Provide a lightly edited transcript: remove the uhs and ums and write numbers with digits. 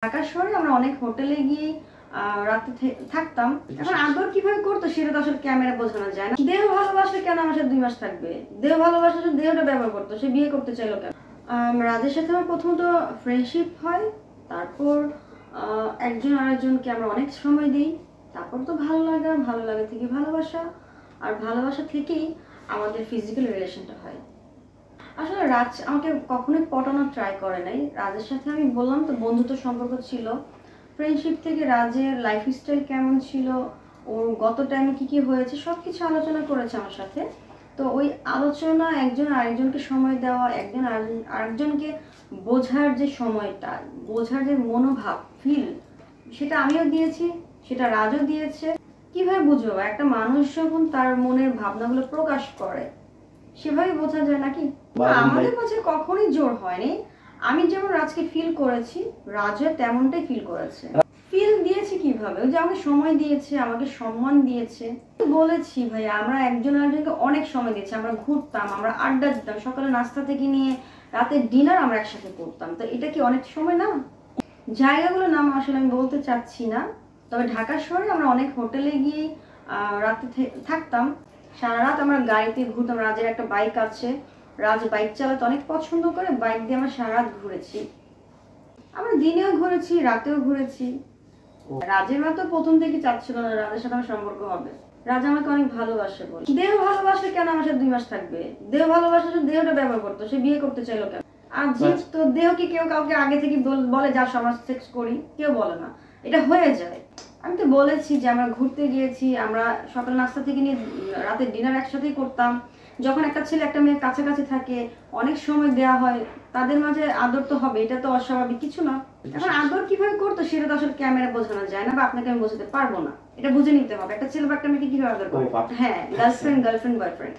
ঢাকা শহরে আমরা অনেক হোটেলে গিয়ে রাতে থাকতাম। এখন আদর কিভাবে করতো সেটা তো আসলে ক্যামেরা বোঝানো যায় না। দেহ ভালোবাসলে কেন আমার সাথে 2 মাস থাকবে? দেহ ভালোবাসলে দেহটা ব্যবহার করতো, সে বিয়ে করতে চাইলো কেন? রাজের সাথে আমার প্রথমত ফ্রেন্ডশিপ হয়, তারপর একজন আরেকজনকে আমরা অনেক সময় দিই, তারপর তো ভালো লাগা থেকে ভালোবাসা, আর ভালোবাসা থেকেই আমাদের ফিজিক্যাল রিলেশনটা হয়। আসলে রাজ আমাকে কখনোই পটানোর ট্রাই করে নাই। রাজের সাথে আমি বললাম তো বন্ধুত্ব সম্পর্ক ছিল। ফ্রেন্ডশিপ থেকে রাজের লাইফস্টাইল কেমন ছিল, ওর গত টাইমে কি হয়েছে সবকিছু আলোচনা করেছে আমার সাথে। তো ওই আলোচনা, একজন আরেকজনকে সময় দেওয়া, একজন আরেকজনকে বোঝার যে সময়টা, বোঝার যে মনোভাব, ফিল, সেটা আমিও দিয়েছি, সেটা রাজও দিয়েছে। কিভাবে বুঝবো? একটা মানুষ যখন তার মনের ভাবনাগুলো প্রকাশ করে সেভাবে বোঝা যায় নাকি? আমাদের মাঝে কখনোই জোর হয়নি। আমি যেমন রাজকে ফিল করেছি, রাজও তেমনটাই ফিল করেছে। ফিল দিয়েছি কিভাবে? ওই যে আমাকে সময় দিয়েছে, আমাকে সম্মান দিয়েছে। বলেছি ভাই, আমরা একজন আরেকজনকে অনেক সময় দিয়েছি। আমরা ঘুরতাম, আমরা আড্ডা দিতাম, সকালে নাস্তা থেকে নিয়ে রাতে ডিনার আমরা একসাথে করতাম। তো এটা কি অনেক সময় না? জায়গাগুলোর নাম আসলে আমি বলতে চাচ্ছি না, তবে ঢাকা শহরে আমরা অনেক হোটেলে গিয়ে রাতে থাকতাম। সারা রাত আমরা গাড়িতে ঘুরতাম। রাজের একটা বাইক আছে, রাজ বাইক চালাতে অনেক পছন্দ করে, বাইক দিয়ে আমরা সারা রাত ঘুরেছি। আমরা দিনেও ঘুরেছি, রাতেও ঘুরেছি। রাজের মা তো প্রথম থেকে চাচ্ছিল না রাজের সাথে আমার সম্পর্ক হবে। রাজ আমাকে অনেক ভালোবাসে বলে। দেহ ভালোবাসলে কেন আমার সাথে 2 মাস থাকবে? দেহ ভালোবাসলে দেহটা ব্যবহার করতো, সে বিয়ে করতে চাইলো কেন? আর যে তো দেহ কি কেউ কাউকে আগে থেকে বলে যা সমাজ সেক্স করি? কেউ বলে না, এটা হয়ে যায়। আমি তো বলেছি যে আমরা ঘুরতে গিয়েছি, আমরা সকাল নাস্তা থেকে নিয়ে রাতের ডিনার একসাথেই করতাম। যখন একটা ছেলে একটা মেয়ের কাছাকাছি থাকে, অনেক সময় দেওয়া হয়, তাদের মাঝে আদর তো হবে, এটা তো অস্বাভাবিক কিছু না। এখন আদর কিভাবে করতো সেটা তো আসলে ক্যামেরা বোঝানো যায় না, বা আপনাকে আমি বোঝাতে পারবো না। এটা বুঝে নিতে হবে একটা ছেলে বা একটা মেয়েকে কিভাবে আদর করে। হ্যাঁ, গার্লফ্রেন্ড বয়ফ্রেন্ড।